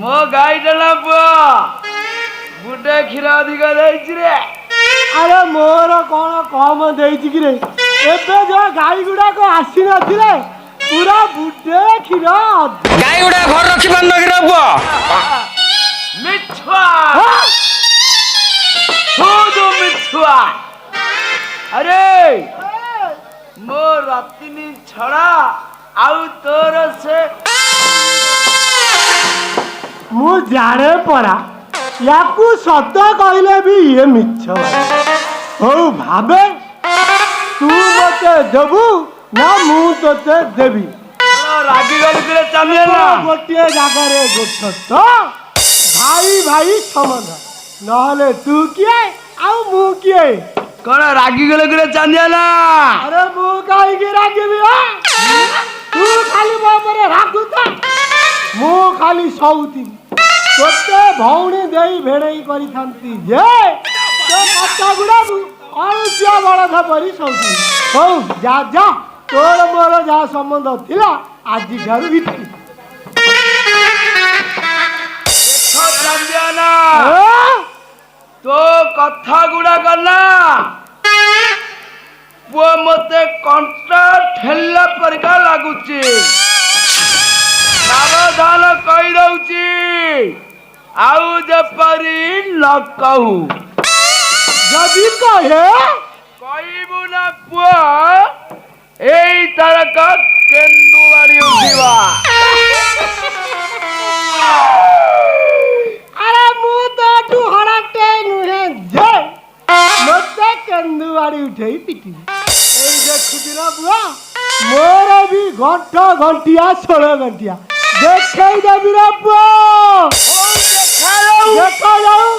मो गाई डला गुटे क्षीर अधिक अरे मोर कौन कम देगी रे एबे जो गाई गुड़ाक आसी नथिले पूरा बुटे क्षीर गाई गुड़ा घर रखी पान गिरा मिछुआ जो मिछुआ अरे मो रतिनी छड़ा आउ तोर से मु जाने पड़ा याकू सत कहले भी ये मिछ हो भाबे तू मते देबू ना मु तोते देबी रागी गले चले ना गोटे जगह रे गोठ भाई भाई संबंध नहले तू किए आउ मु किए कौन रागी गले चंदिया ना अरे मु काई के रागीबी तू खाली मो पर रागुता मु खाली सौती तोते भौणी देई भेड़ई करी थांती जे तो कत्ता गुडा अनुसिया बळध परी सौती हो जा जा तोर मोर जा संबंध थिला आजि घर भित्री देखो चंदिया ना तो कथा गुडा करना पुआ मते कंटा ठेला परका लागुची सावधान कहि दउची आउ जपरी न कहू जदी कहे कहबू ना पुआ एई तरक केंदुवाड़ी उठिबा अरे मु तो टुहराटे नुहे जे मते केंदुवाड़ी उठेई पिटी एई देखुती ना बुआ मोर भी घंट घंटिया 16 घंटिया देखाई देबी रे बुआ देखा जाऊ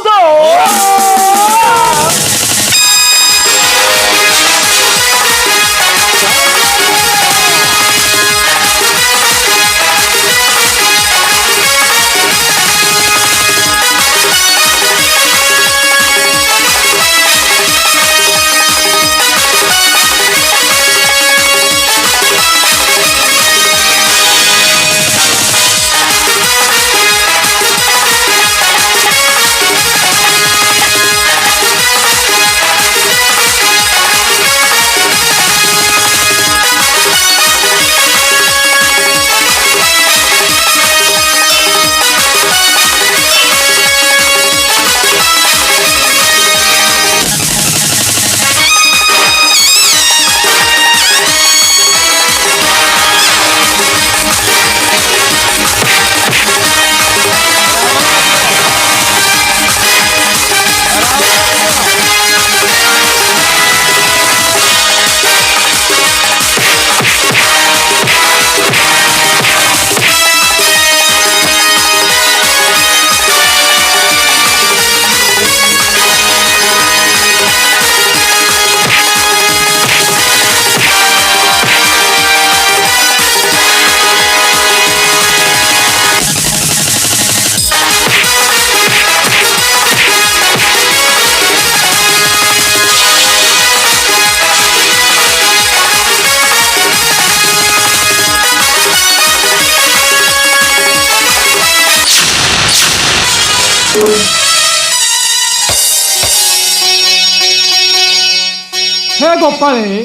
हे गोपाळे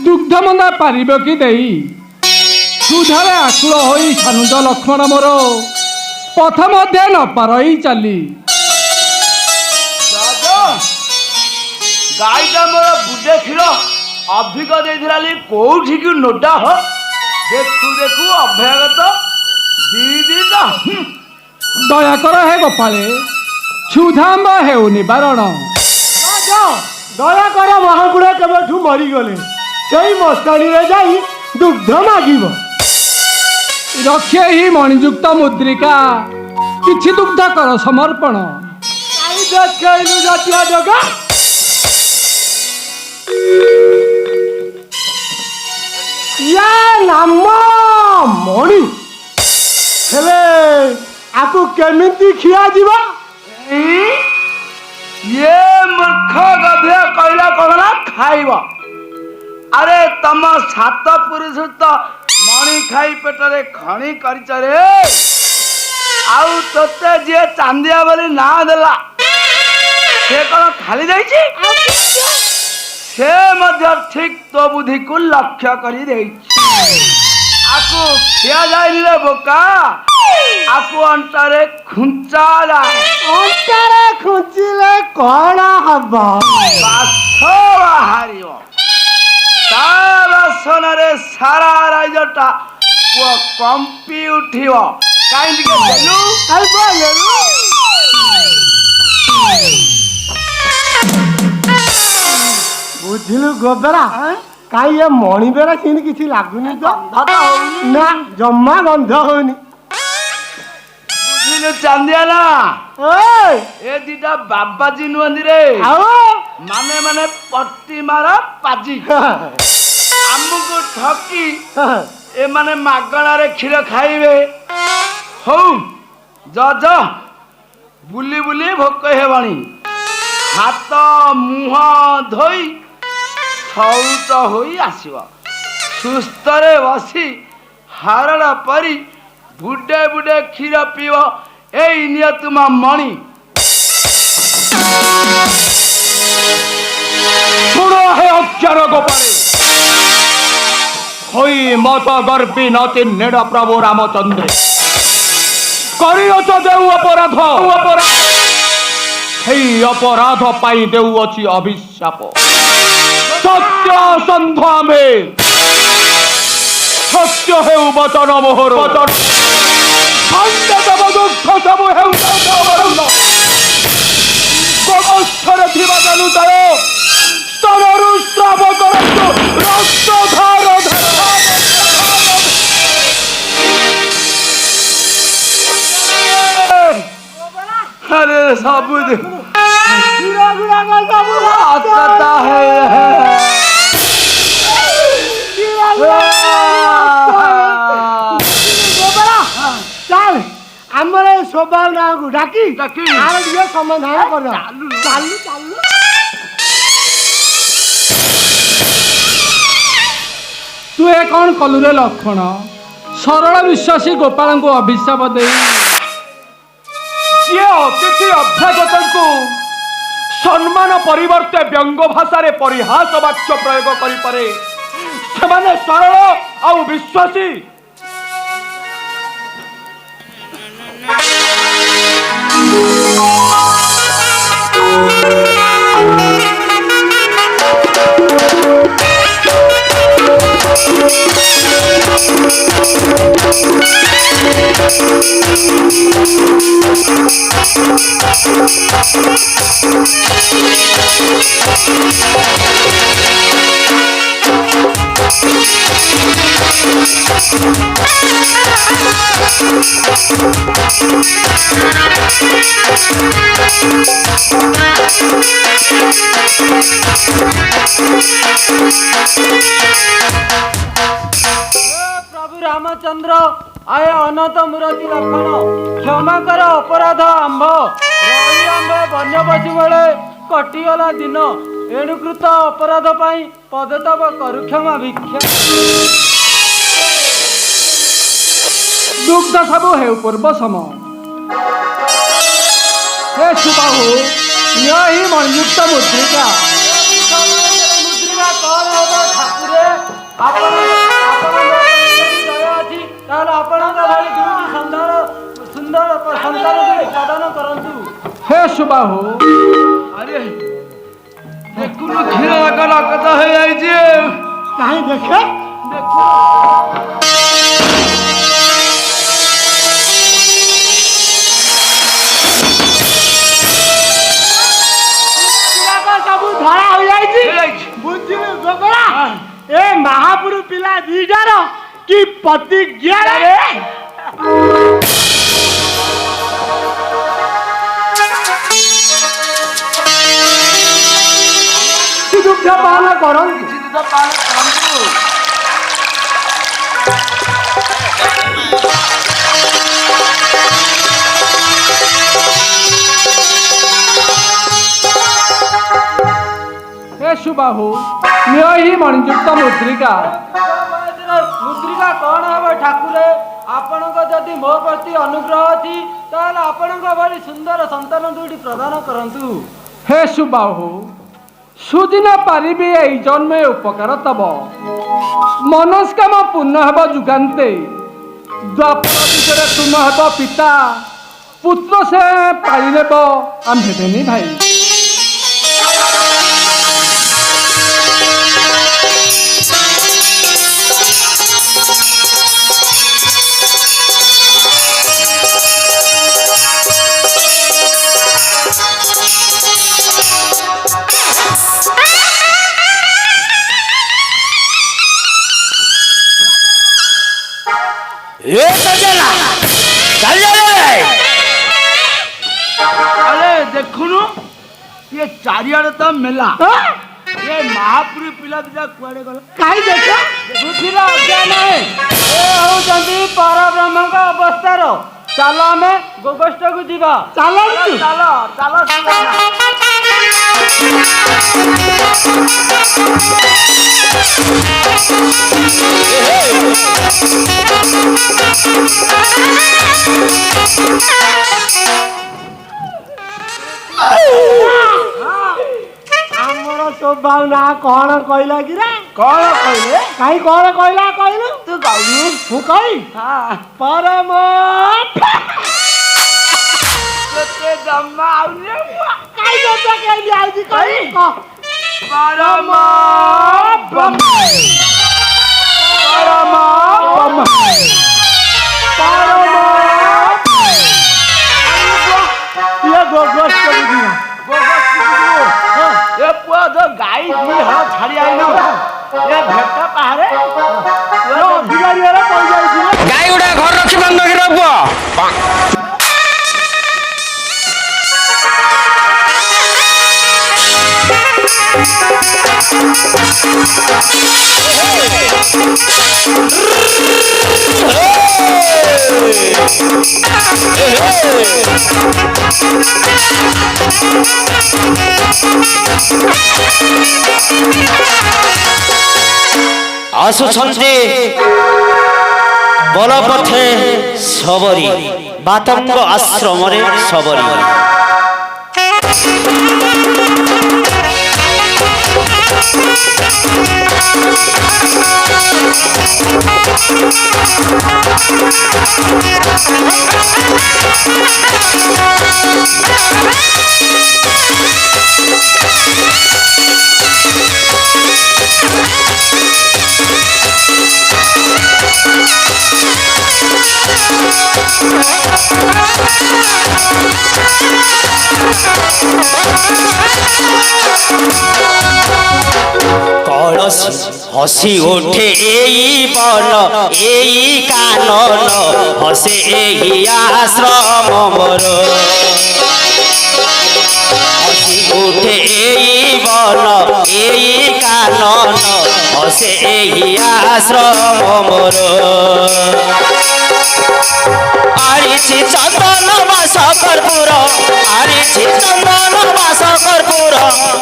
दुग्ध मंदा पारिब कि देई ସୁଧାରେ ଆକୁଳ ହୋଇ ସାନୁଜ ଲକ୍ଷ୍ମଣ ମୋର ପଥ ମଧ୍ୟ ନ ପାରଇ ଚାଲି। ଗାଈଟା ମୋର ବୁଡେ କ୍ଷୀର ଅଧିକ ଦେଇଥିଲା କୋଉଠିକି ନୋଟା ହ ଦେଖୁ ଦେଖୁ ଅଭ୍ୟାଗତ ଦିଟା ଦୟାକର ହେ ଗୋପାଳେ କ୍ଷୁଧାମ୍ବ ହେଉ ନିବାରଣ। ଦୟାକର ମହାକୁଡ଼ କେବେଠୁ ମରିଗଲେ ସେଇ ମଶାଣିରେ ଯାଇ ଦୁଗ୍ଧ ମାଗିବ। ରକ୍ଷେ ହି ମଣିଯୁକ୍ତ ମୁଦ୍ରିକା କିଛି ଦୁଗ୍ଧ କର ସମର୍ପଣ। କାଇ ଦେଖେଇଲୁ ଜାତୀୟ ଜଗା ୟା ନାମ ମଣି ହେଲେ ଆକୁ କେମିତି ଖିଆଯିବ? ଇଏ ମୂର୍ଖ ଗଧିଆ କହିଲା କଣ ନା ଖାଇବ। ଆରେ ତମ ସାତ ପୁରୁଷ ତ ମଣି ଖାଇ ପେଟରେ ଖଣି କରିଛ ରେ। ଆଉ ତୋତେ ଯିଏ ଚାନ୍ଦିଆ ବୋଲି ନାଁ ଦେଲା ସେ କଣ ଖାଲି ଦେଇଛି? ସେ ମଧ୍ୟ ଠିକ ତୋ ବୁଦ୍ଧିକୁ ଲକ୍ଷ୍ୟ କରି ଦେଇଛି। ଆକୁ ଖିଆଯାଇନି ରେ ବୋକା, ଆକୁ ଅଣ୍ଟାରେ ଖୁଞ୍ଚା ଯାଏ। ଅଣ୍ଟାରେ ଖୁଞ୍ଚିଲେ କଣ ହବ? ବାସ ବାହାରିବ। ତା ବାସନରେ ସାରା ରାଜ୍ୟଟା ପୁଅ କମ୍ପି ଉଠିବ। କାହିଁ ଟିକେ ଦେଲୁ ବୁଝିଲୁ ଗୋବେରା କାଇଁ ଏ ମଣି ବେରା ସେମିତି କିଛି ଲାଗୁନି ତ? ନା ଜମା ଗନ୍ଧ ହଉନି। ବୁଝିଲୁ ଚାନ୍ଦିଆ ନା ଏ ଦିଟା ବାବାଜୀ ନୁହନ୍ତି ରେ, ଆଉ ମାନେ ପଟିମାର ପାଜି। ଆମକୁ ଠକି ଏମାନେ ମାଗଣାରେ କ୍ଷୀର ଖାଇବେ। ହଉ ଜଜ ବୁଲି ବୁଲି ଭୋକ ହେବଣି, ହାତ ମୁହଁ ଧୋଇ ଶୌଚ ହୋଇ ଆସିବ। ସୁସ୍ଥରେ ବସି ହାରଳ ପରି ବୁଡେ ବୁଡେ କ୍ଷୀର ପିଇବ। ଏଇ ନିଅ ତୁମ ମଣି। ଶୁଣ ହେ ଅକ୍ଷର ଗୋପାଳେ, ହୋଇ ମତ ଗର୍ବି ନତି ନେଡ଼ ପ୍ରଭୁ ରାମଚନ୍ଦ୍ର କରିଅଛ ଦେଉ ଅପରାଧ। ସେଇ ଅପରାଧ ପାଇଁ ଦେଉଅଛି ଅଭିଶାପ। ସତ୍ୟ ସନ୍ଧ ଆମେ ସତ୍ୟ ହେଉ ବଚନ ମୋହର। ଦୁଃଖ ସବୁ ହେଉ ଗୋବସ୍ଥରେ ଥିବା ଜନୁଦୟ ସ୍ତରରୁ ଶ୍ରାବ କରନ୍ତୁ ରକ୍ତ ଧାର अरे ସବୁ କ୍ଷୀର ଗୁଡାକ ସବୁ ଅତତା ଗୋବରା ଚାଲ ଆମର ଏ ଶୋଭା ନାଁକୁ ଡାକି ଆର ଟିକେ ସମାଧାନ କରିବା। ଚାଲୁ ଚାଲୁ ତୁ ଏ କ'ଣ କଲୁ ରେ ଲକ୍ଷ୍ମଣ? ସରଳ ବିଶ୍ୱାସୀ ଗୋପାଳଙ୍କୁ ଅଭିଶାପ ଦେଇ ଯିଏ ଅତିଥି ଅଭ୍ୟାଗତଙ୍କୁ ସମ୍ମାନ ପରିବର୍ତ୍ତେ ବ୍ୟଙ୍ଗ ଭାଷାରେ ପରିହାସ ବାକ୍ୟ ପ୍ରୟୋଗ କରିପାରେ, ସେମାନେ ସରଳ ଆଉ ବିଶ୍ୱାସୀ। प्रभु रामचंद्र आय अनंत मूर्ति लक्षण क्षमा कर अपराध आंभ रही आंबे वन्य पशु बेले कटिगला दिन एणुकृत अपराध पाई पदतव करु क्षमा भिक्षा। ଦୁଗ୍ଧ ସବୁ ହେଉ ପୂର୍ବ ସମ। ହେ ସୁବାହୁ ନିଅ ହିଁ ମଣିଯୁକ୍ତ ମୁଦ୍ରିକା। मुद्रिका कौन होगा ठाकुरे? अपन दया ପ୍ରଦାନ କରନ୍ତୁ। ହେ ସୁବାହୁ, ଆରେ ଦେଖୁନୁ କ୍ଷୀର ଯାକ ରକତ ହେଇଯାଇଛି। କାହିଁ ଦେଖେ ସବୁ ଧଳା ହୋଇଯାଇଛି। ହେଇଯାଇଛି। ବୁଝିଲୁ ଗୋବରା, ଏ ମହାପୁରୁ ପିଲା ଦିଟାର କି ପ୍ରତିଜ୍ଞା ରେ ଦୁଗ୍ଧ ପାନ କରନ୍ତୁ। କିଛି ଦୁଧ ପାନ କରନ୍ତୁ। ହେ ସୁବାହୁ, ନିଅ ଏହି ମଣିଯୁକ୍ତ ମୁଦ୍ରିକା। ମୁଦ୍ରିକା କଣ ହବ ଠାକୁରେ? ଆପଣଙ୍କ ଯଦି ମୋ ପ୍ରତି ଅନୁଗ୍ରହ ଅଛି ତାହେଲେ ଆପଣଙ୍କ ଭଳି ସୁନ୍ଦର ସନ୍ତାନ ଦୁଇଟି ପ୍ରଦାନ କରନ୍ତୁ। ହେ ସୁବାହୁ, ସୁଦିନ ପାରିବି ଏଇ ଜନ୍ମେ ଉପକାର ତବ, ମନସ୍କାମ ପୂର୍ଣ୍ଣ ହେବ ଯୁଗାନ୍ତେ। ଦ୍ୱାପର ଯୁଗରେ ତୁମ ହେବ ପିତା, ପୁତ୍ର ସେ ପାଳି ନେବ ଆମ୍ଭେ ଭେନି ଭାଇ। ଆରେ ଦେଖୁନୁ ଇଏ ଚାରିଆଡେ ତ ମେଲା। ଏ ମହାପୁରୁ ପିଲା ଦିଟା କୁଆଡେ ଗଲା? କାହିଁ ଦେଖେ ବୁଦ୍ଧିର ଅଜ୍ଞାନ ଏ ହଉଛନ୍ତି ପରବ୍ରହ୍ମଙ୍କ ଅବସ୍ଥାର। ଚାଲ ଆମେ ଗୋଗୋଷ୍ଠକୁ ଯିବା। ଚାଲନ୍ତୁ। ଚାଲ ଚାଲ ଆମର ସ୍ୱଭାବ ନା କଣ କହିଲା କି ରେ? କଣ କହିଲେ? କାହିଁ କଣ କହିଲା କହିଲୁ? ତୁ କହିଲୁ? ମୁଁ କହି ହଁ ପରମ କେତେ ଜମା ଆଉନି କାହିଁ କଥା କେମିତି ଆଉଛି କହି ପରମ ବ୍ରହ୍ମ ପରମ ଇଏ ଗୋଗୋଷ୍ଠ ବୁଝିବା ଏ ପୁଅ ତ ଗାଈ ଦି ହଳ ଛାଡି ଆଇନ ଏ ଭେଟ ପାହାରେ ଅଧିକାରୀ କହିଯାଇଥିଲେ ଗାଈ ଗୁଡା ଘର ରଖି ପାରୁନ କି ପୁଅ? ଆସୁଛନ୍ତି ବଲପଥେ ସବରୀ, ବାତଙ୍କ ଆଶ୍ରମରେ ସବରୀ। কলসি হসি ওঠে এই বন এই কানন, হসে এই আশ্রম মোর। হসি ওঠে এই বন এই কানন, হসে এই আশ্রম মোর। আরিছি চন্দন বাস কর্পূর, আরিছি চন্দন বাস কর্পূর,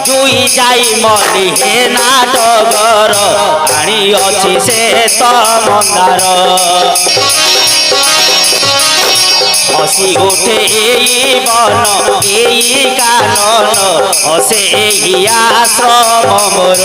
জুই যাই মনি হে না ডগর, আনি অছি সে তো মন্দার। হসি ওঠে এই বন এই কানন, হসে এই আশ্রম মোর।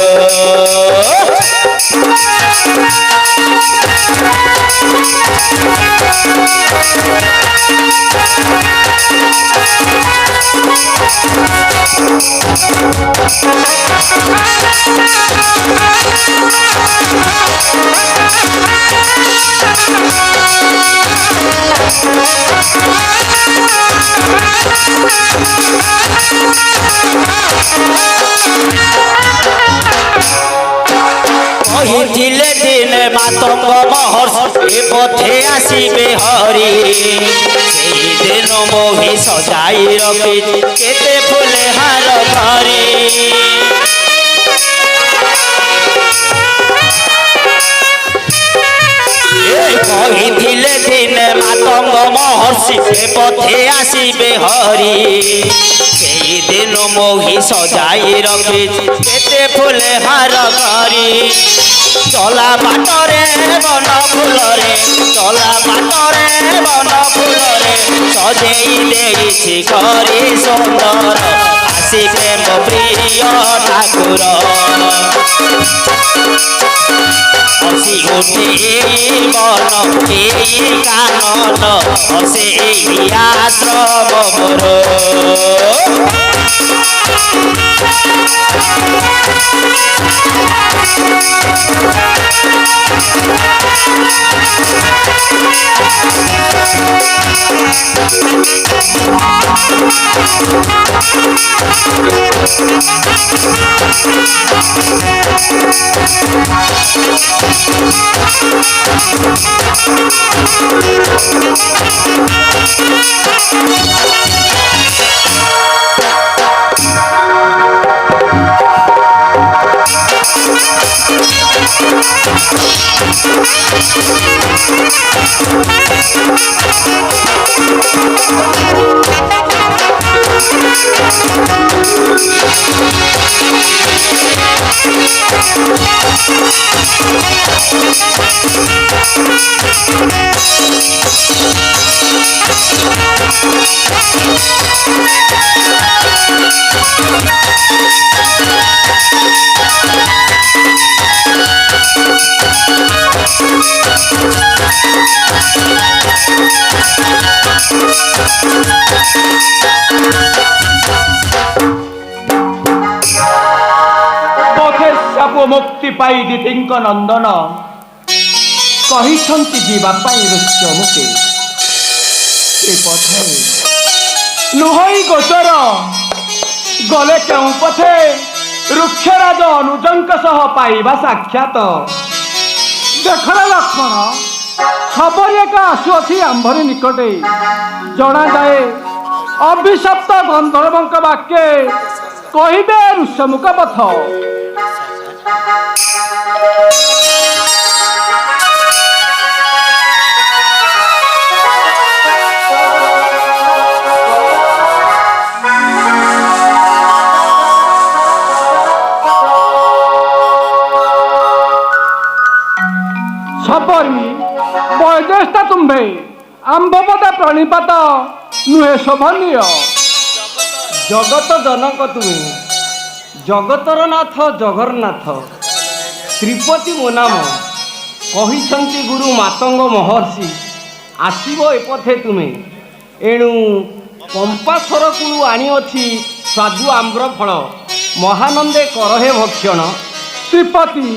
মাতঙ্গ মহর্ষি পথে আসিবে হরি সেইদিন মোহি সজাই রখি কেতে ফুলে হার ধরি কহিলে দিনে মাতঙ্গ মহর্ষি পথে আসিবে হরি সেইদিন মোহি সজাই রখি কেতে ফুলে হার করি চলা বাটরে বন ফুলরে চলা বাটরে বন ফুলরে সজেই দেইছি করি সুন্দর আসি প্রেম প্রিয় ঠাকুর হসি উঠে বন এই কানন হসে এই আশ্রম মোর मुक्ति पाई दितिंक नंदन कहिछंती जीवा पाई रुच्य मुके ए पथे नुहई गोचर गले केउ पथे रुक्षराज अनुजंक सह पाइबा साक्षात देखर लक्षण खबर एक आसुअछि आंभरी निकटे जना जाए अभिशप्त गंधर्वंक वाक्ये कहिबे ऋष्यमुख पथ सबरी बयोज्येष्ठ तुम्भे आंबपदा प्रणिपात नुहे शोभनीय जगत जनक तुमे जगतर नाथ जगन्नाथ त्रिपति मो नाम कहिछंती गुरु मातंग महर्षि आसीबो एपथे तुमे एणु पंपासर कुळु आनी अछि स्वादु आम्र फल महानंदे करहे भक्षण त्रिपति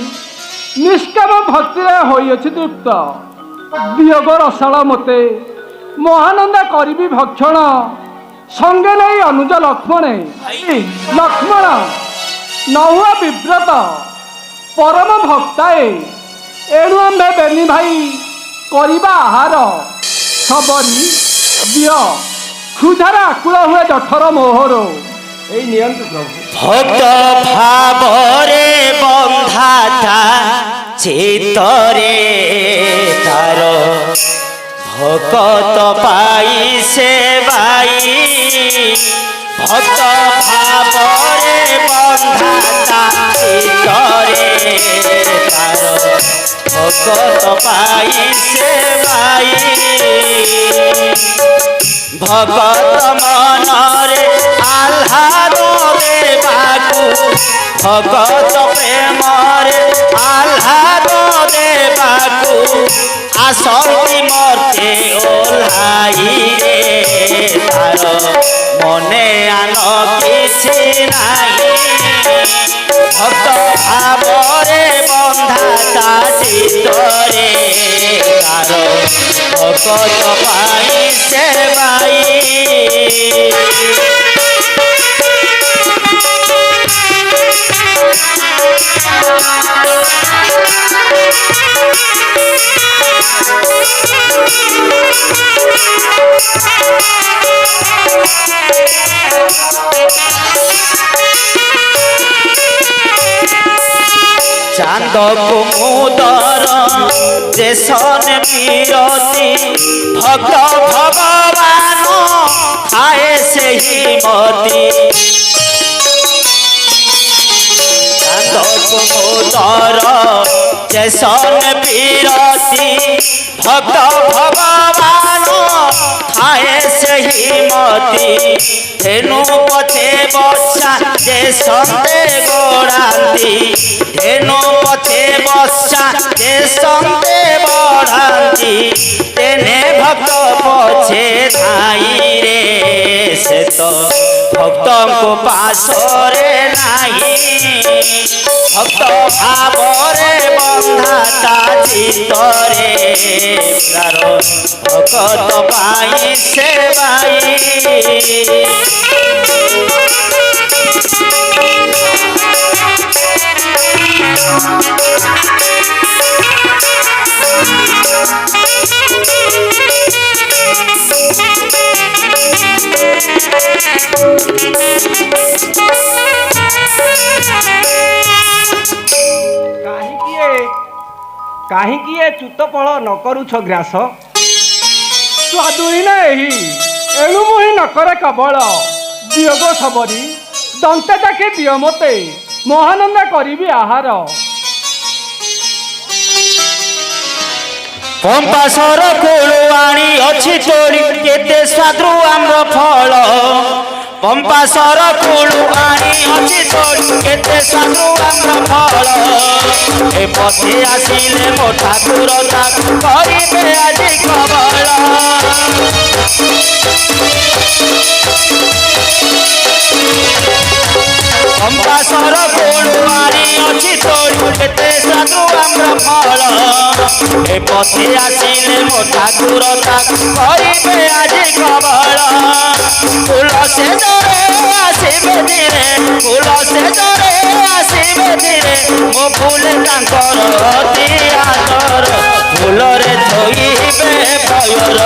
निष्काम भक्ति होइछि तृप्त वियोग रसाल मते महानंद करी भक्षण संगे नहीं अनुज लक्ष्मणे लक्ष्मण नहुआ विव्रत परम भक्ताए एणु आम्भे बेनी भाई करिबा आहार सबरी दिय क्षुधार आकुल हुए जठर मोहर एई नियंतु प्रभु भक्त भावरे बंधाता चित्तरे तार भक्त पाई सेवाई भक्त भावरे बंधाता चित्तरे तार भक्त पाई सेवाई भगत मनरे आह्लाद देवाकु भगत प्रेमरे आह्लाद देवाकु आसक्ति मते ओल्हाई रे तार मने आन किछि नाही भक्त भावरे बंधाता चित्तरे तार भगत पाई सेवाई চাঁদ কুমুদর দেশন বিরতি ভক্ত ভগবান খায়ে সেই মতি চাঁদ কুমুদর দেশন বিরতি ভক্ত ভগবান খায়ে সেই মতি ধেনু পথে বর্ষা যে সন্দেহ গোড়ান্তি ধেনু পথে বর্ষা যে সন্দেহ বড়ান্তি তেনে ভক্ত পছে ধাই রে সে তো ভক্তଙ୍କୁ পাশরে নাহি ভক্ত ভাবরে বন্ধা তা চিত্তরে প্রার ভকত পাই সেবাই କାହିଁକି ଏ ଚୁତ ଫଳ ନ କରୁଛ ଗ୍ରାସ ସ୍ୱାଦୁହୀନ ଏହି ଏଣୁ ମୁହିଁ ନକରେ କେବଳ ବିୟୋଗ ସବରି ଦନ୍ତେ ଡାକି ଦିଅ ମୋତେ ମହାନନ୍ଦ କରିବି ଆହାର ପମ୍ପାସର କୋଳୁ ଆଣି ଅଛି ତୋଳି କେତେ ସ୍ୱାଦୁ ଆମ୍ର ଫଳ ପମ୍ପାସର କୋଳୁ ଆଣି ଅଛି ତୋଳି କେତେ ସ୍ୱାଦୁ ଆମ୍ର ଫଳ ଏ ପଥେ ଆସିଲେ ମୋ ଠାକୁର ତାକୁ କରିବେ ଆଜି କବଳ ପମ୍ପାସର କୋଳୁ ଆଣି ଅଛି ତୋଳି କେତେ ସ୍ୱାଦୁ ଆମ୍ର ଫଳ ଏ ପଥେ ଆସିଲେ ମୋ ଠାକୁର ତାକୁ କରିବେ ଆଜି କବଳ ଫୁଲ ସେ ଦରେ ଆସିବେ ଧୀରେ ଫୁଲ ସେ ଦରେ ଆସିବେ ଧୀରେ ମୋ ଫୁଲେ ତାଙ୍କର ଅତି ଆଦର ଫୁଲରେ ଧୋଇବେ ପୟର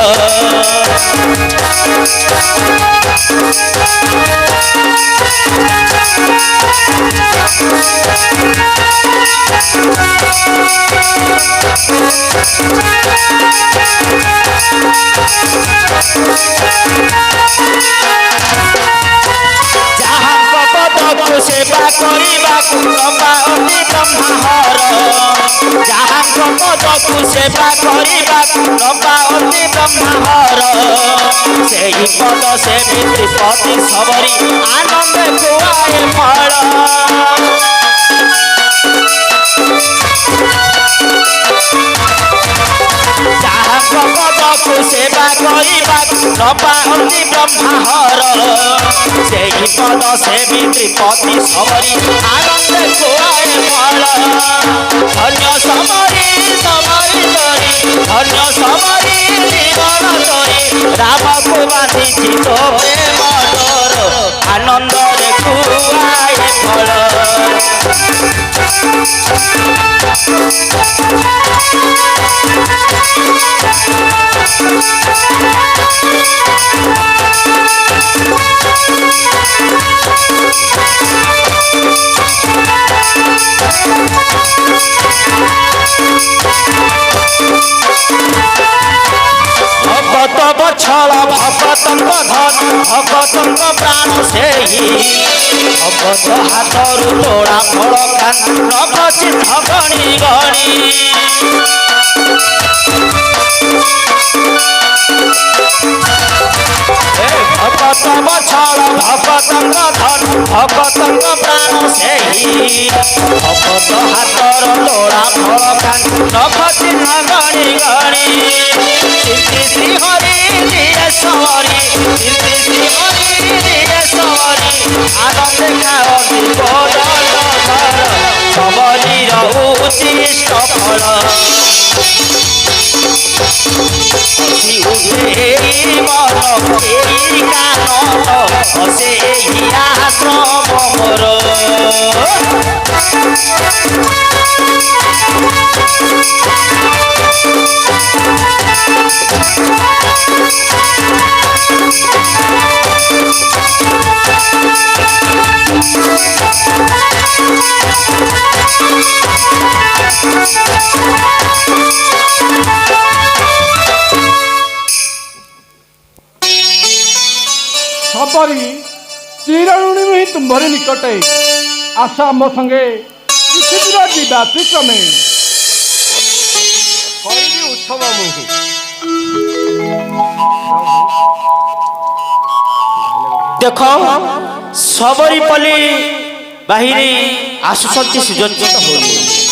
ଯାହାଙ୍କ ପଦକୁ ସେବା କରିବାକୁ ନବା ଅତି ବ୍ରହ୍ମାହର ଯାହାଙ୍କ ପଦକୁ ସେବା କରିବାକୁ ନବା ଅତି ବ୍ରହ୍ମାହର ସେହି ପଦ ସେମିତି ପତି ସବରି ଆନନ୍ଦ କୁଆଏ ଫଳ ଯାହାଙ୍କ ପଦକୁ ସେବା କରିବାକୁ ନବା ଅତି ବ୍ରହ୍ମାହର ସେହି ପଦ ସେମିତି ପତି ସବରି ଆନନ୍ଦ କୁଆଏ ଫଳ ଧନ୍ୟ ସମରି ସମରି ତରି ଧନ୍ୟ ସମରି ଜୀବନ ତରି ରାମକୁ ବାନ୍ଧିଛି ତୋ ପ୍ରେମ ଡୋର ଆନନ୍ଦରେ କୁଆଏ ଫଳ ভগত বছল ভগতঙ্গ ধন ভগতঙ্গ প্রাণ সেই ভগত হাতରୁ তোড়া ফল খান নবচিত গণি গণি ভগত বছল ভগতঙ্গ ধন ভগতঙ্গ প্রাণ সেই ভগত হাতর তোড়া ফল খান নবচিত গণি গণি শ্রী হরি দিয়ে সরি শ্রী হরি দিয়ে সরি আনন্দে খাওয়াতি বদল সবরির উচিষ্ট ফল হসি উঠে মন এই কানন হসে আশ্রম মোর ସବରି ଚିରଣୁଣି ହିଁ ତୁମ୍ଭରି ନିକଟେ ଆସ ଆମ ସଙ୍ଗେ କିଛି ଦୂର ଯିବା କ୍ରମେ କରିବି ଉତ୍ସବ ମୁହିଁ দেখ সবরিপল্লী বাহিনী আসুଛନ୍ତି সুযোজিত হয়ে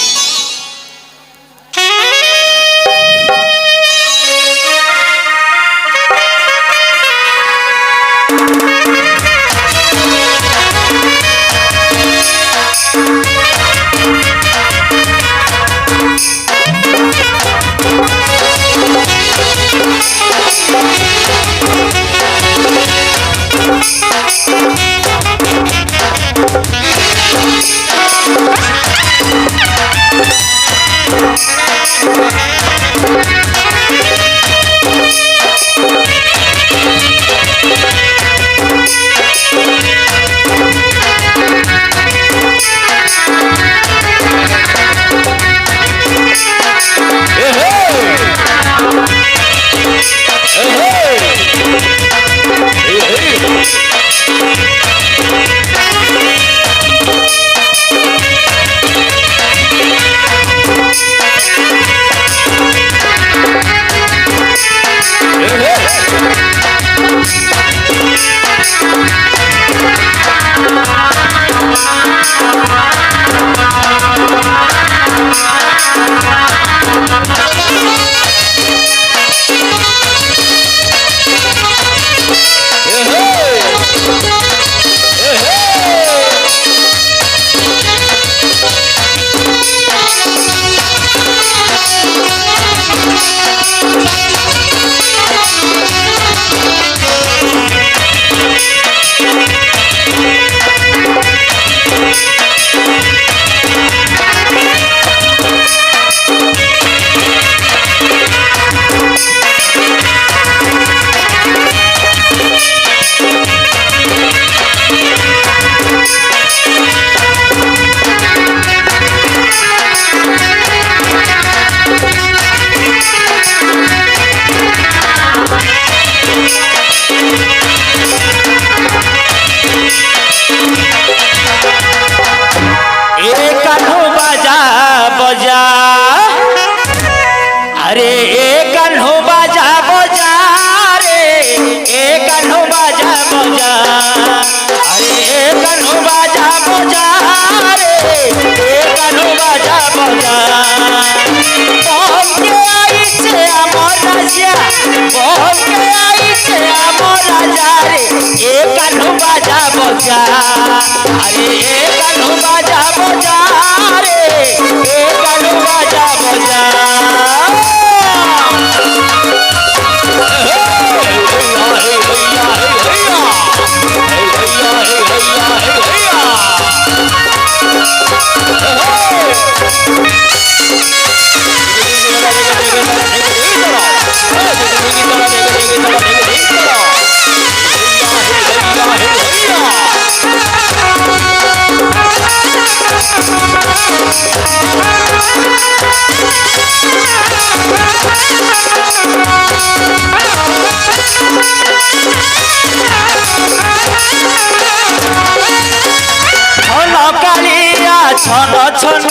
ছন ছন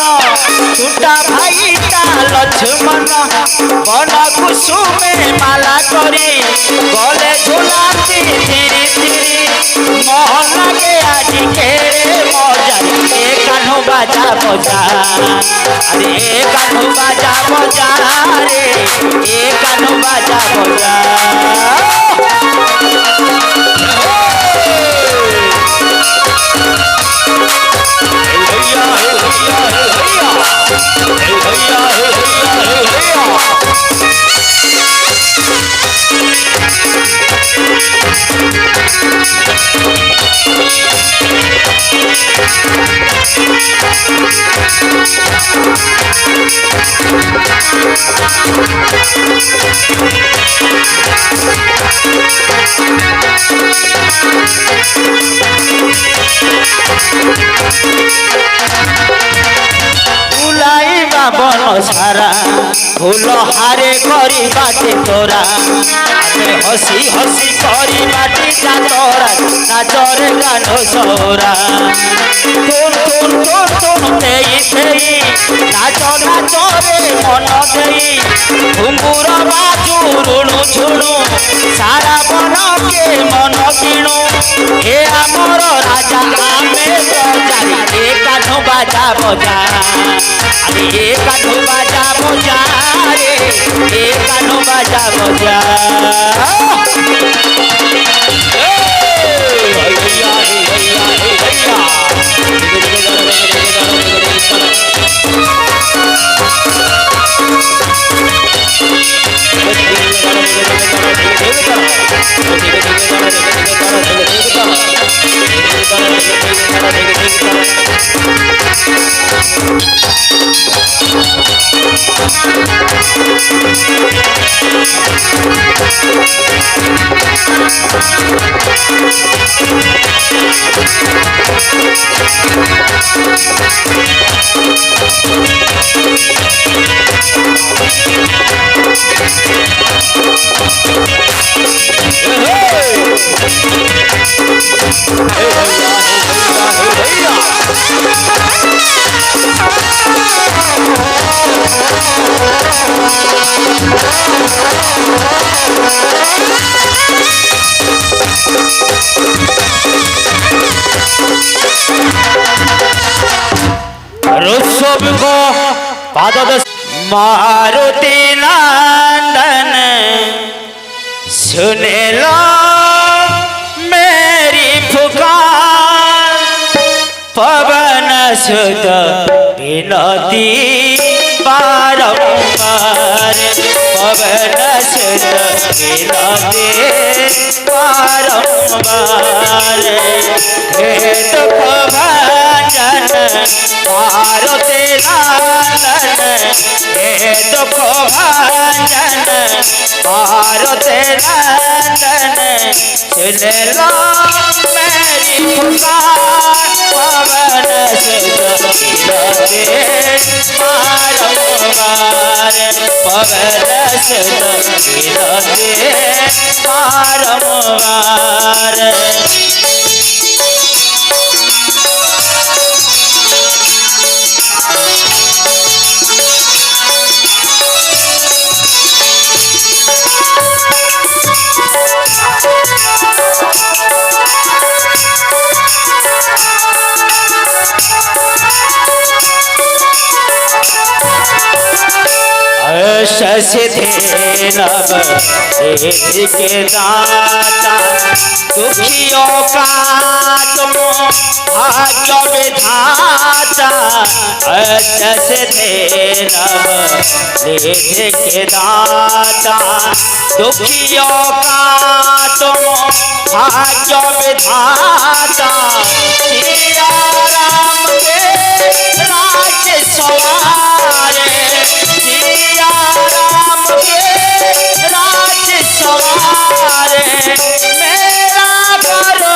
ছুটা ভাইটা লক্ষ্মণ বন কুসুমে মালা করে গলে ঝুলাନ୍ତି ধীরে ধীরে মোহন লাগে আজি কেড়ে মজা এ কানু বাজা বজা আরে এ কানু বাজা বজা রে এ কানু বাজা বজা বুলাইবা বন সারা ফুল হারে করি বাটি তোরা ଆମେ ହସି ହସି କରି ବାଟି ଯାତରା ନାଚରେ ଗାନ ସୌରା ତୁନ ତୁନ ତୁନ ତୁନ ଦେଇ ଦେଇ ନାଚ ନାଚରେ ମନ ଦେଇ ଘୁଙ୍ଗୁର ବାଜୁ ରୁଣୁ ଝୁଣୁ ସାରା ବନକେ ମନ କିଣୁ ଏ ଆମର ରାଜା ଆମେ ପ୍ରଜାରି ଏ କାହ୍ନୁ ବାଜା ବଜା ଆରେ ଏ କାହ୍ନୁ ବାଜା ବଜା রে এ কানো বাজা বজা ऋषभ को पाद मारुति नंदन सुने लो मेरी पुकार पवन सुत विनती बारंबार पवन सुत विनती बारंबार हे दुख भंजन मारुति नंदन हे दुख भंजन मारुति नंदन सुन लो मेरी पुकार पवन सुत विनती बारंबार पवन सुत विनती बारंबार शशि नव के दाता दुखियों का तुम भाग्य विधाता शशि नव के दाता दुखियों का तुम भाग्य विधाता सिया राम के राज सवारे सिया राम के राज सवारे मेरा करो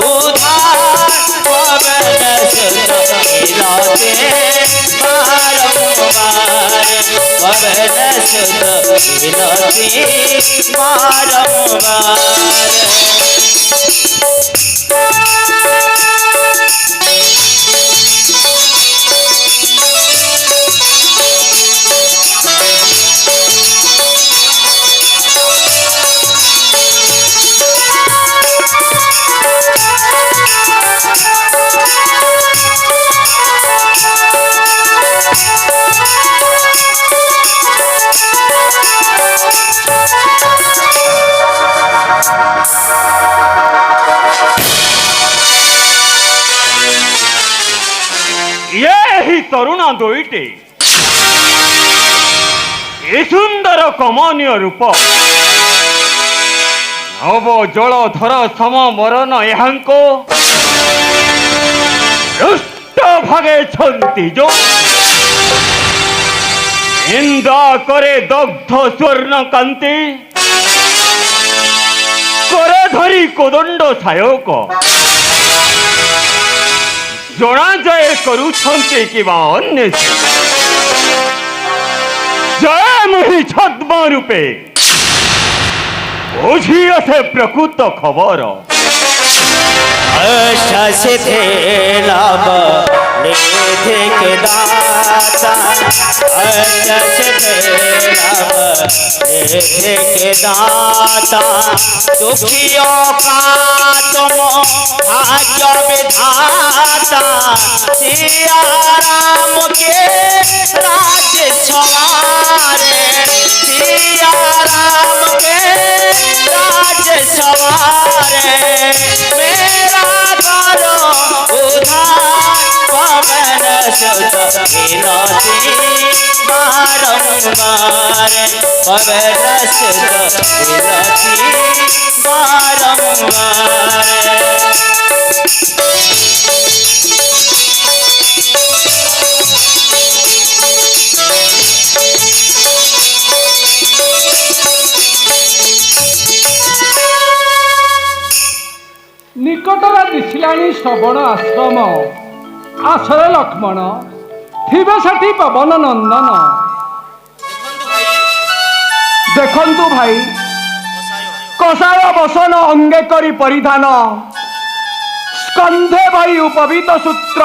उधार पवन सुत विनती बारंबार पवन सुत विनती बारंबार तरुण दुईटे ए सुंदर कमनीय रूप नव जलधर सम मरण एहांको रुष्ट भागे छंती जो निंदा करे दग्ध स्वर्ण कांति करे धरी कोदंड सायक जना जय करुछंते किबा अन्य जय ही छद्म रूपे बुझी से प्रकृत खबर से थे लाभ लेथे के दाता से थे लाभ लेथे के दाता दुखियों का तुम भाग्य विधाता सिया राम के राज सवारे सिया राम के राज सवारे मेरा करो उधार पवन सुत विनती बारंबार पवन सुत विनती बारंबार ନିକଟରେ ଦିଶିଲାଣି ଶ୍ରବଣ ଆଶ୍ରମ ଆସରେ ଲକ୍ଷ୍ମଣ ଥିବେ ସେଠି ପବନ ନନ୍ଦନ। ଦେଖନ୍ତୁ ଭାଇ କଷାୟ ବସନ ଅଙ୍ଗେ କରି ପରିଧାନ ସ୍କନ୍ଧେ ଭାଇ ଉପବିତ ସୂତ୍ର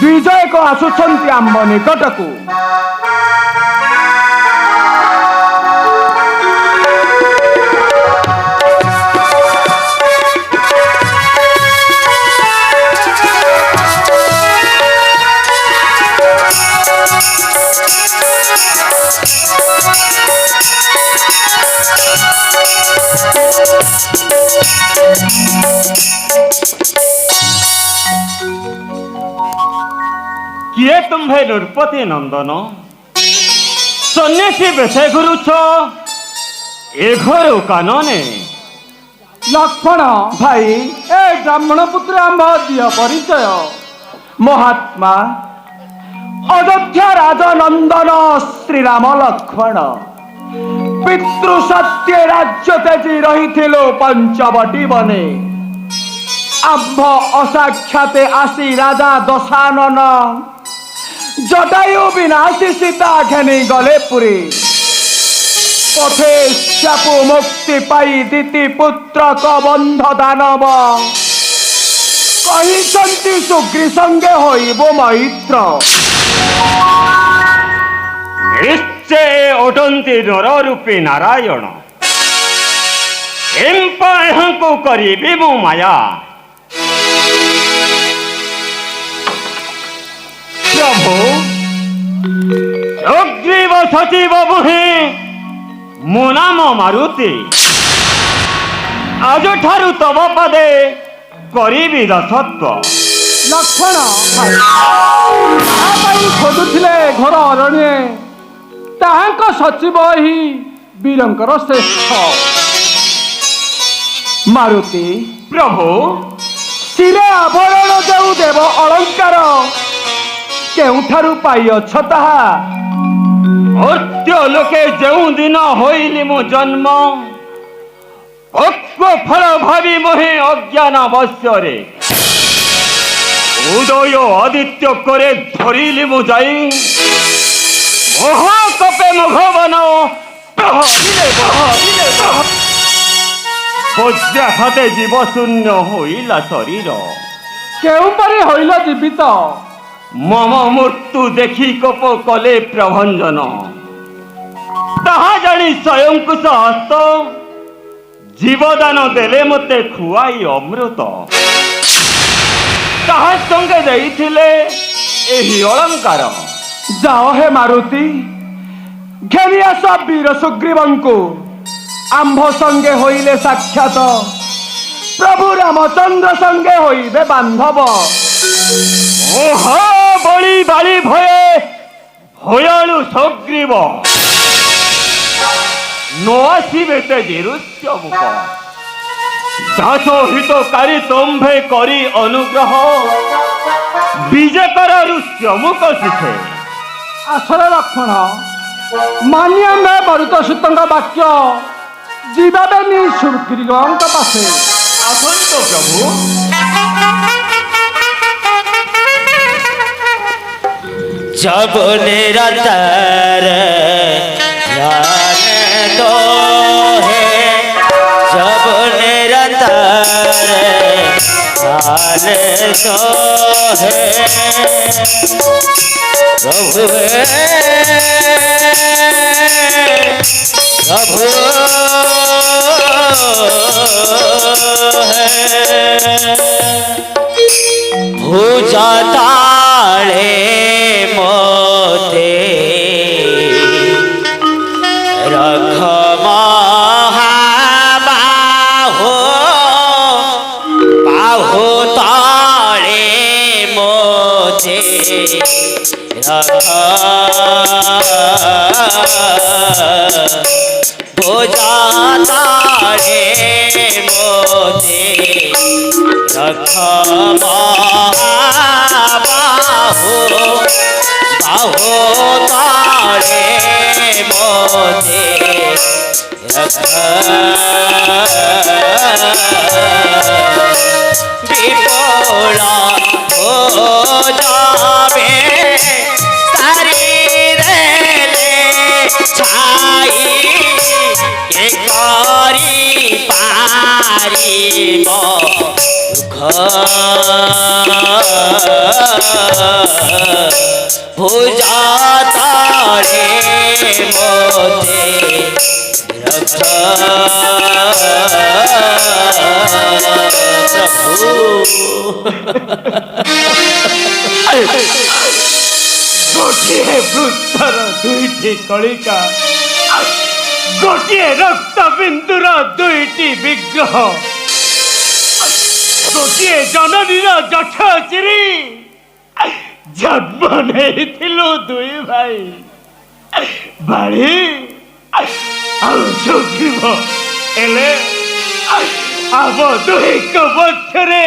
ଦ୍ୱିଜୟକ ଆସୁଛନ୍ତି ଆମ୍ଭ ନିକଟକୁ। किए तुम्भे नृपति नंदन सन्यासी बेसे घुरुछ ए घर कानने ଲକ୍ଷ୍ମଣ भाई ଏ ବ୍ରାହ୍ମଣ ପୁତ୍ର ଆମ୍ଭ ଦିଅ ପରିଚୟ। महात्मा अयोध्या राजनंदन श्रीराम लक्ष्मण पितृ सत्य राज्य तेजी रही पंचवटी बने आंभ असाक्षाते आसी राजा दशानन जटायु विनाशी सीता घेनी गले पुरी पथे चापु मुक्ति पाई दीति पुत्र बंध दानव कही सुग्री संगे होइबो मैत्र निश्चय ओटंती नर रूपी नारायण एम्पायहंकु करिबी मो माया प्रभु सुग्रीव सचिव मुहे मो नाम मारुति आज ठारु तब पदे करिबी दशत्व। ଲକ୍ଷ୍ମଣ ପାଇଁ ଖୋଜୁଥିଲେ ଘର ଅରଣ୍ୟ ତାହାଙ୍କ ସଚିବ ଏହି ବୀରଙ୍କର ଶ୍ରେଷ୍ଠ। मारुति प्रभु शिरे आभरण जो देव अलंकार केउठारु पाइछ ताहा मर्त्य लोके जो दिन होइली मो जन्म पक्व फल भावी मोहे अज्ञान अवश्य उदय आदित्य करे धरिली मु जाई महाकपे मघवन बज्राघाते जीव शून्य होइला शरीर କେଉଁପରି ହୋଇଲ ଜୀବିତ? मम मृत्यु देखी कोप कले प्रभंजन ताहा जानी स्वयंकुश हस्त जीवदान देले मते खुआई अमृत ताहा संगे देइथिले एही अलंकार। जाओ हे मारुति घेनी आस वीर सुग्रीवंकु आंभ संगे होइले साक्षात प्रभु रामचंद्र संगे होइबे बांधव ओहा बळी बाळी भये भयालु सुग्रीव नो आसिबे ते जिरुष्य मुख दासो हितकारी तुम्भे करी अनुग्रह विजय कर रुष्य मुख शिखे। ଆସରେ ଲକ୍ଷ୍ମଣ ମାନି ଆମେ ମରୁତ ସୂତଙ୍କ ବାକ୍ୟ ଯିବା ବେନି ସୁଗ୍ରୀବଙ୍କ ପାଖେ। आसंतो प्रभु जब निरंतर तो है जब निरंतर हाल तो है प्रभु प्रभु भुजताळे मोते रख महाबाहो बाहो ताळे मोते रख भुजताळे मोते रख बाहो बाहो ताळे मोते रख विपोला हो जावे तारी रे छाई के करी पारिब भुजताळे मोते रख प्रभु ଗୋଟିଏ ବୃକ୍ଷର ଦୁଇଟି କଳିକା ଗୋଟିଏ ରକ୍ତ ବିନ୍ଦୁର ଦୁଇଟି ବିଗ୍ରହ ଗୋଟିଏ ଜନନୀର ଜଠ ଚିରି ଜନ୍ମ ନେଇଥିଲୁ ଦୁଇ ଭାଇ ବାଳି ଆଉ ସୁଗ୍ରୀବ ହେଲେ ଆମ ଦୁହିଁଙ୍କ ମଧ୍ୟରେ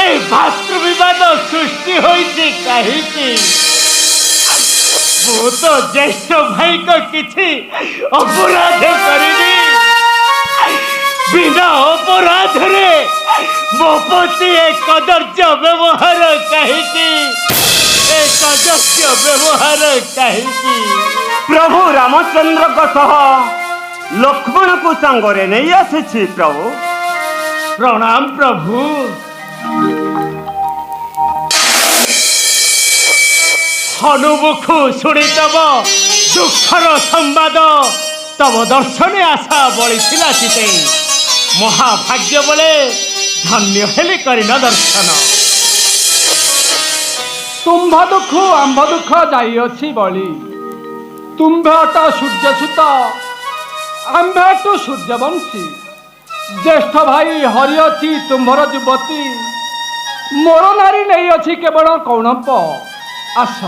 ଏ ଭାତୃ ବିବାଦ ସୃଷ୍ଟି ହୋଇଛି କାହିଁକି? ମୁଁ ତ ଜ୍ୟେଷ୍ଠ ଭାଇଙ୍କ କିଛି ଅପରାଧ କରିନି ବିନା ଅପରାଧରେ ମୋ ପ୍ରତି ଏ କଦର୍ଯ୍ୟ ବ୍ୟବହାର କାହିଁକି? ଏ କଦର୍ଯ୍ୟ ବ୍ୟବହାର କାହିଁକି? ପ୍ରଭୁ ରାମଚନ୍ଦ୍ରଙ୍କ ସହ ଲକ୍ଷ୍ମଣକୁ ସାଙ୍ଗରେ ନେଇ ଆସିଛି ପ୍ରଭୁ। ପ୍ରଣାମ ପ୍ରଭୁ। ହନୁମୁଖୁ ଶୁଣିତବ ଦୁଃଖର ସମ୍ବାଦ ତବ ଦର୍ଶନେ ଆଶା ବଳିଥିଲା ଚିତେ ମହାଭାଗ୍ୟ ବଳେ ଧନ୍ୟ ହେଲି କରିନ ଦର୍ଶନ। ତୁମ୍ଭ ଦୁଃଖ ଆମ୍ଭ ଦୁଃଖ ଯାଇଅଛି ବଳି ତୁମ୍ଭେ ଅଟ ସୂର୍ଯ୍ୟସୂତ ଆମ୍ଭେ ଅଟୁ ସୂର୍ଯ୍ୟବଂଶୀ ଜ୍ୟେଷ୍ଠ ଭାଇ ହରିଅଛି ତୁମ୍ଭର ଯୁବତୀ ମୋର ନାରୀ ନେଇଅଛି କେବଳ କୌଣପ ଆସ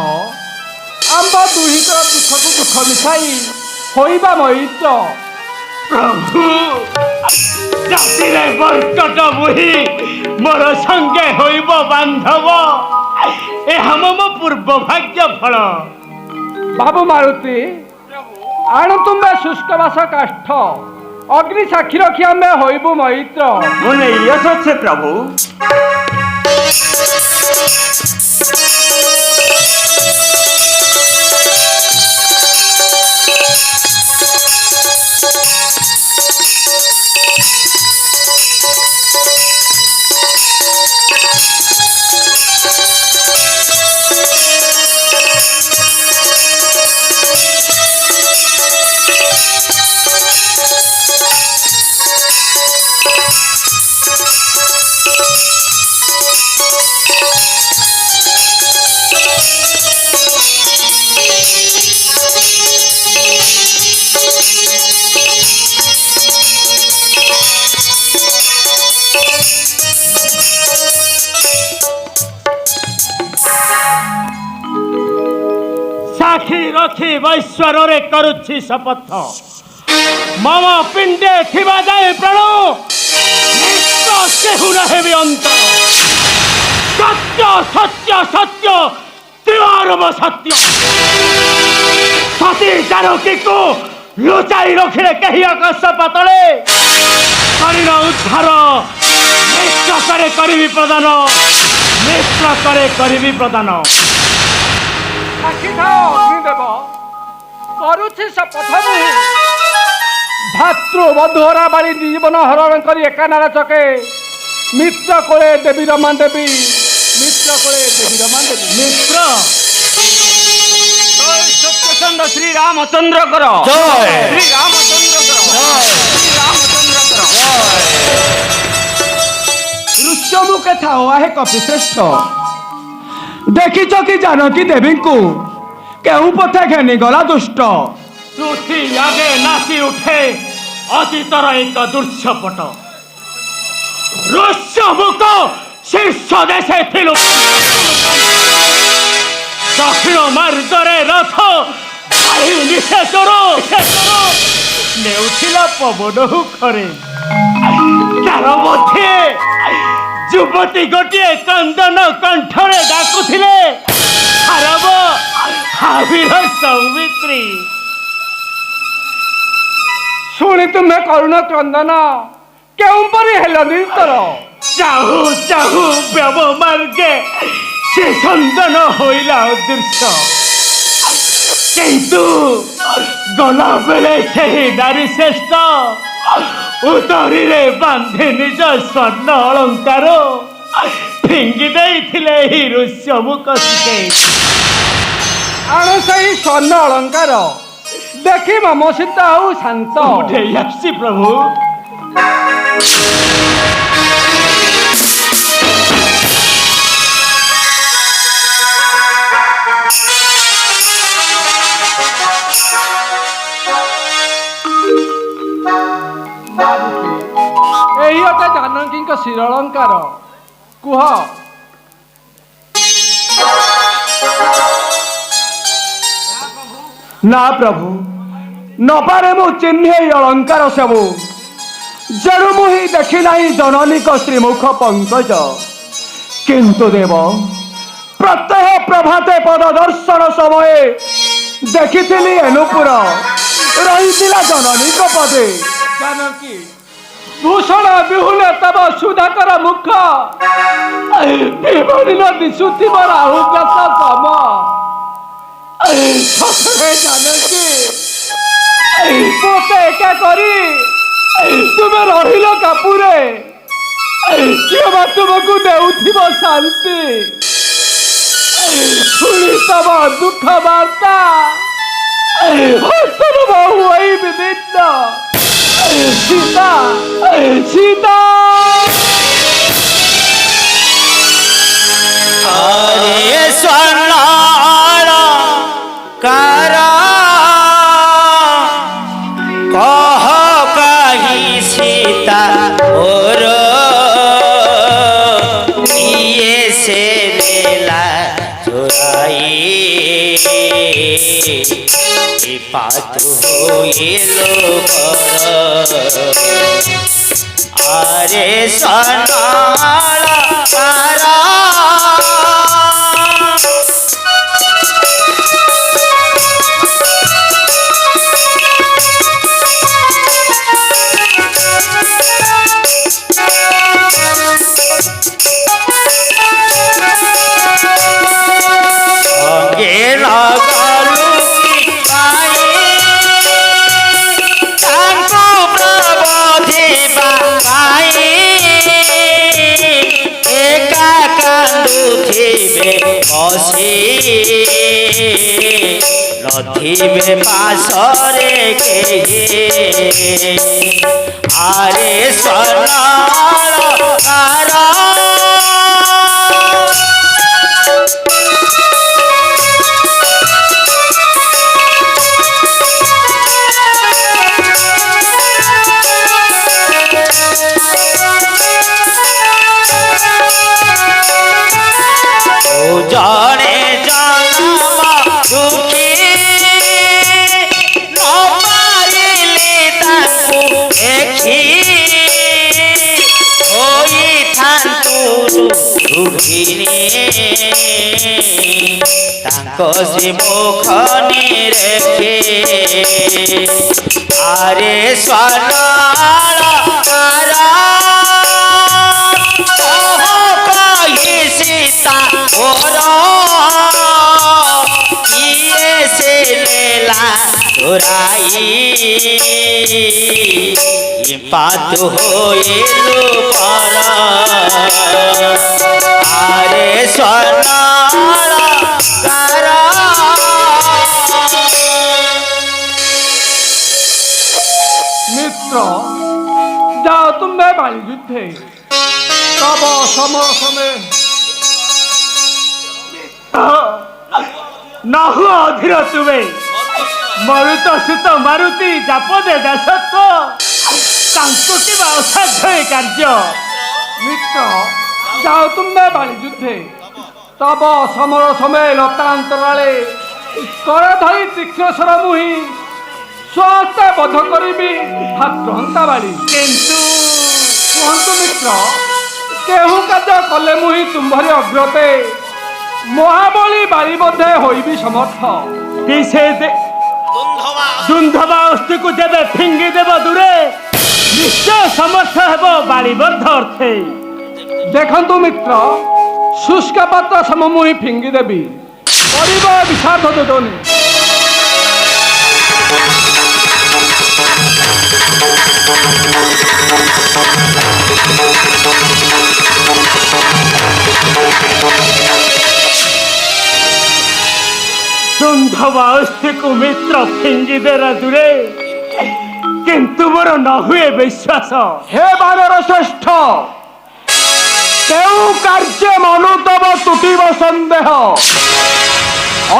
ଆମ୍ଭ ଦୁହିଁଙ୍କର ଦୁଃଖକୁ ଦୁଃଖ ମିଶାଇ ହୋଇବା ମୈତ୍ର। ପ୍ରଭୁ ଜାତିରେ ବୈକଟ ବୁହି ମୋର ସଙ୍ଗେ ହୋଇବ ବାନ୍ଧବ ଏହା ମୋ ପୂର୍ବ ଭାଗ୍ୟ ଫଳ। ବାବୁ ମାରୁତି ଆଣ ତୁମ୍ଭେ ଶୁଷ୍କ ବାସ କାଷ୍ଠ ଅଗ୍ନି ସାକ୍ଷୀ ରଖି ଆମେ ହୋଇବୁ ମୈତ୍ର। ମୁଁ ନେଇ ଆସୁଛି ପ୍ରଭୁ। ସାକ୍ଷୀ ରଖି ବୈଶ୍ୱରରେ କରୁଛି ଶପଥ ମମ ପିଣ୍ଡେ ଥିବା ଯାଏ ପ୍ରାଣ କେହୁ ହେବି ଅନ୍ତ ସତ୍ୟ ସତ୍ୟ ସତ୍ୟ ତ୍ରିବାରମ ସତ୍ୟ ସତୀ ଜାନକୀକୁ ଲୁଚାଇ ରଖିଲେ କେହି ଆକାଶ ପାତଳେ କରିନ ଉଦ୍ଧାର ନିଶ୍ଚକରେ କରିବି ପ୍ରଦାନ ନିଶ୍ଚକରେ କରିବି ପ୍ରଦାନ। ସାକ୍ଷୀ ଥାଅ ଅଗ୍ନିଦେବ କରୁଛି ଶପଥ ମୁଁ ভাতৃ বধুরা বাড়ি জীবন হরণ করি একা নারা চকে মিত্র করে দেবী রমা দেবী মিত্র করে দেবী রমা দেবী মিত্র জয় সত্যচন্দ্র শ্রী রামচন্দ্র কর জয়। শ্রী রামচন্দ্র কর শ্রী রামচন্দ্র কর ଋଷ୍ୟମୁଖେ ଥାଅ ଆହେ କପିଶ୍ରେଷ୍ଠ ଦେଖିଛ କି ଜାନକୀ ଦେବୀଙ୍କୁ କେଉଁ ପଥେ ଘେନି ଗଲା ଦୁଷ୍ଟ ପୃଥ୍ୱୀ ଆଗେ ନାଚି ଉଠେ ଅତୀତର ଏକ ଦୃଶ୍ୟପଟ ଋଷ୍ୟମୁଖ ଶୀର୍ଷ ଦେଶେ ଥିଲୁ ଦକ୍ଷିଣ ମାର୍ଗରେ ରଥ ବାୟୁ ନିଶେଷର ନେଉଥିଲା ପବନ ହୁକରେ ତାର ମଧ୍ୟରେ ଯୁବତୀ ଗୋଟିଏ କନ୍ଦନ କଣ୍ଠରେ ଡାକୁଥିଲେ ହାରବ ହାବିର ସୌମିତ୍ରୀ ଶୁଣି ତୁମେ କରୁଣ କ୍ରନ୍ଦନ କେଉଁପରି ହେଲ ନିରୁତ୍ତର ଚାହୁ ଚାହୁ ବ୍ୟବମାର୍ଗେ ସେ ସନ୍ଦନ ହୋଇଲା ଅଦୃଶ୍ୟ କିନ୍ତୁ ଗଲାବେଳେ ସେହି ନାରୀ ଶ୍ରେଷ୍ଠ ଉଦରୀରେ ବାନ୍ଧି ନିଜ ସ୍ୱର୍ଣ୍ଣ ଅଳଙ୍କାର ଫିଙ୍ଗି ଦେଇଥିଲେ ଏହି ଋଷ୍ୟମୁଖ ଶିଖେଇ ଆଣ ସେହି ସ୍ୱର୍ଣ୍ଣ ଅଳଙ୍କାର ଦେଖି ମମସିତ ଆଉ ଶାନ୍ତ ଉଠେଇ ଆସୁଛି ପ୍ରଭୁ ଏହି ଅଟେ ଜାନକୀଙ୍କ ଶିର ଅଳଙ୍କାର କୁହ ନା ପ୍ରଭୁ ନପାରେ ମୁଁ ଚିହ୍ନି ଏଇ ଅଳଙ୍କାର ସବୁ ଯେଣୁ ମୁଁ ହିଁ ଦେଖି ନାହିଁ ଜନନୀଙ୍କ ଶ୍ରୀମୁଖ ପଙ୍କଜ କିନ୍ତୁ ଦେବ ପ୍ରତ୍ୟହ ପ୍ରଭାତେ ପଦ ଦର୍ଶନ ସମୟେ ଦେଖିଥିଲି ଏନୁପୁର ରହିଥିଲା ଜନନୀଙ୍କ ପଦେ ଜାନକୀ ଭୂଷଣ ବିହୁଲେ ତବ ସୁଧାକର ମୁଖ ବିଭରିଣ ଦିଶୁଥିବ ରାହୁଗ୍ରସ୍ତ ସମ ସତରେ ଜାନକୀ ମୋତେ ଏକା କରି ତୁମେ ରହିଲ କାପୁରେ କିଏ ବା ତୁମକୁ ଦେଉଥିବ ଶାନ୍ତି ଶୁଣି ତମ ଦୁଃଖ ବାର୍ତ୍ତା ହସର ବହୁ ହୋଇ ବିଭିନ୍ନ ସୀତା ସୀତା हरे स्वर्णाल कार कह कही सीता और ये से लेला चुराई पातु ये लोग अरे स्वर्णाल कार নথিবে পাশরে কেহে আরে স্বর্ণাল कार जड़े जन्म दुखी न मारिले ताकू देखी होई थांतु दुखिनी ताको से मुख निरेखे आरे स्वर्णाल कार सीता और ये से लेला चुराई পাতু হইলু পর আরে স্বর্ণালঙ্কার मित्र जाओ तुम्हें बाली युद्धे तब समर समय ନହୁ ଅଧୀର ତୁମେ ମରୁତ ସୁତ ମାରୁତି ଜାପଦେ ଦାସତ୍ଵ ତାଙ୍କୁ କିବା ଅସାଧ୍ୟ ଏ କାର୍ଯ୍ୟ। मित्र जाओ तुम्हें बाली युद्धे तब समर समय लतांतराले कर धरी तीक्ष्णस्वर मुहि स्वस्थ बध करी भाद्रहंता बाड़ी କିନ୍ତୁ कहतु मित्र केहू कार्य कले मुहि तुम्भरी अग्रते महाबली बारी बधे होइबी समर्थ କି ସେ ଦୁନ୍ଧବା ଅସ୍ଥିକୁ ଯେବେ ଫିଙ୍ଗି ଦେବ ଦୂରେ ନିଶ୍ଚୟ ସମର୍ଥ ହେବ ବାଳିବଦ୍ଧ ଅର୍ଥେ। देखंतु मित्र शुष्क पात्र सम मुहि फिंगी देवी परिब विषाद दोदनी ଦୁନ୍ଧବା ଅସ୍ଥିକୁ ମିତ୍ର ଫିଙ୍ଗି ଦେଲା ଦୂରେ କିନ୍ତୁ ମୋର ନ ହୁଏ ବିଶ୍ୱାସ। हे बानर श्रेष्ठ केउ कार्य मनुतब तुटिब संदेह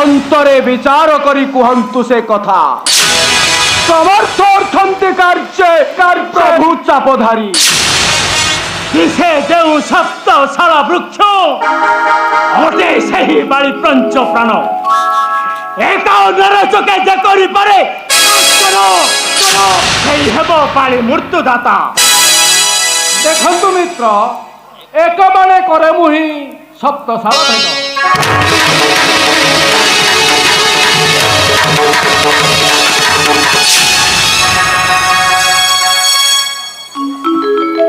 अंतरे विचार करी कुहंतु से कथा समर्थ अर्थंति कार्य प्रभु चापधारी ସେ ଯେଉଁ ସପ୍ତ ଶାଳ ବୃକ୍ଷ ଅଟେ ସେହି ବାଳି ପଞ୍ଚ ପ୍ରାଣ ଏକ ନର ଚୋକେ ଯେ କରିପାରେ ସେଇ ହେବ ବାଳି ମୃତ୍ୟୁଦାତା। देखंतु मित्र एक बाणे करे मुहि सप्तशाल भेद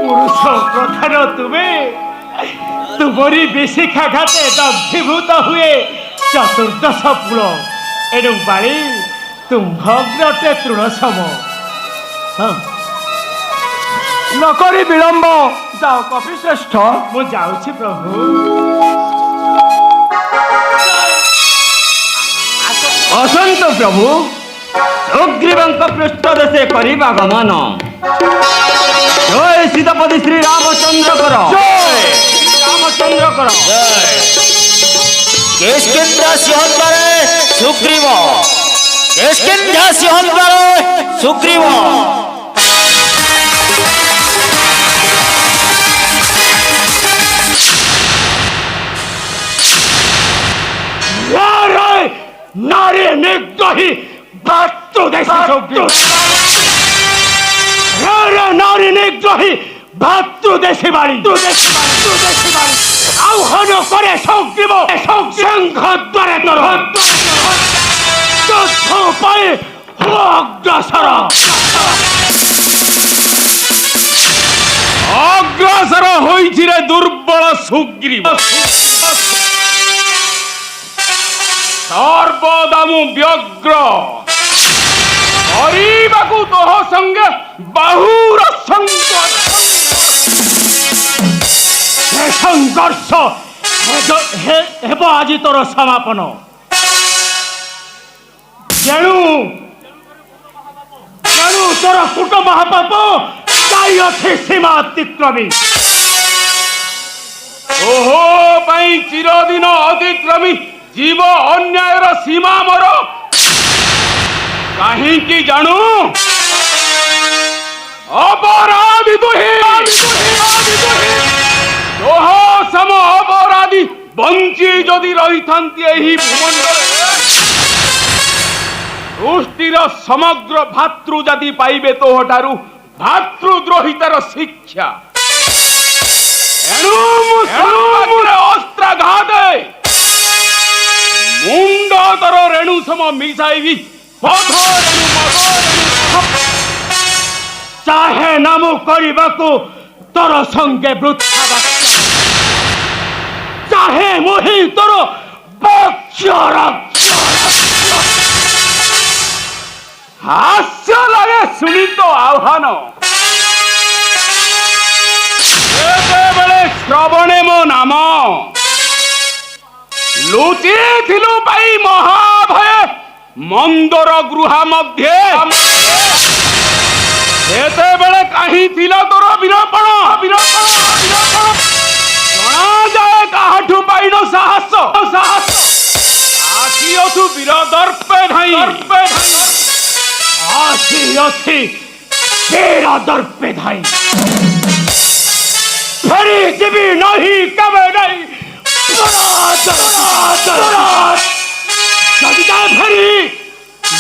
পুরুষ প্রধান তুমি তুমরি বিশিখাঘাতে দগ্ধীভূত হুয়ে চতুর্দশ পুল এণু বাড়ি তুম্ভগ্রটে তৃণ সম। नकरी विलंब जाओ कपि श्रेष्ठ ମୁଁ ଯାଉଛି ପ୍ରଭୁ। ଅସନ୍ତ ପ୍ରଭୁ ସୁଗ୍ରୀବଙ୍କ ପୃଷ୍ଠ ଦେଶେ କରିବା ଗମନ। ଜୟ ସୀତାପତି ଶ୍ରୀ ରାମଚନ୍ଦ୍ରକର ରାମଚନ୍ଦ୍ରକର केशकिंद्र सिंहद्वारे सुग्रीव केशकिंद्र सिंहद्वारे सुग्रीव নারী নিগ্রহী ভাতৃদেশী নারী নিগ্রহী ভাতৃদেশী বাড়ি আহ্বান করে সগ্রীব সিংহ দ্বারে তথ্য পায়ে অগ্রসর অগ্রসর হয়েছি রে দুর্বল সুগ্রীব। সর্বদা মু ব্যগ্র କରିବାକୁ ତୋହ ସଙ୍ଗେ ବାହୁର ସଂଘର୍ଷ ହେବ ଆଜି ତୋର ସମାପନ। ତେଣୁ ତୋର କୁଟ ମହାପାପ ଯାଇ ଅଛି ସୀମା ଅତିକ୍ରମୀ। ଓହୋ ପାଇଁ ଚିରଦିନ ଅତିକ୍ରମୀ जीव अन्यायर सीमा मोर कहीं जानू अपराधी तोह सम अपराधी बंची जदि रही भूमंडल सृष्टिर समग्र भातृ जाति पाइबे तोहठारु भातृद्रोहितार शिक्षा। अस्त्राघाते मुंड तर रेणु सम मिसाइबी चाहे नामु करबाकू तोर संगे वृथा चाहे मोहि तोर हास्य लगे सुनी तो आह्वान শ্রবণে মো নাম লুচিଥିଲୁ পাই মহাভয়ে মন্দর গৃহা মধ্যে সেତେବେଳେ কাহি ছিল তোর বীরপণ জଣା যায় কাহাঠু পাইন সাহস আসি অছু বীর দর্পে ধাই আসি অছি বীর দর্পে ধাই ফেরি ଯିବି ନାହିଁ କେବେ ନାହିଁ ଯଦି ଯାଏ ଫେରି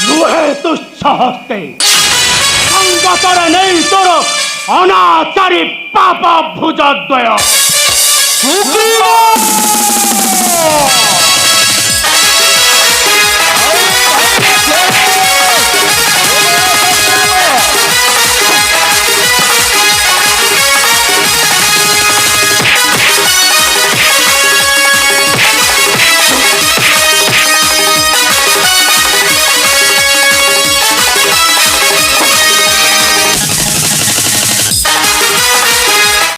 ନୁହେଁ ତୁଚ୍ଛ ହସ୍ତେ ସଙ୍ଗତରେ ନେଇ ତୋର ଅନାଚାରୀ ପାପ ଭୁଜ ଦ୍ୱୟ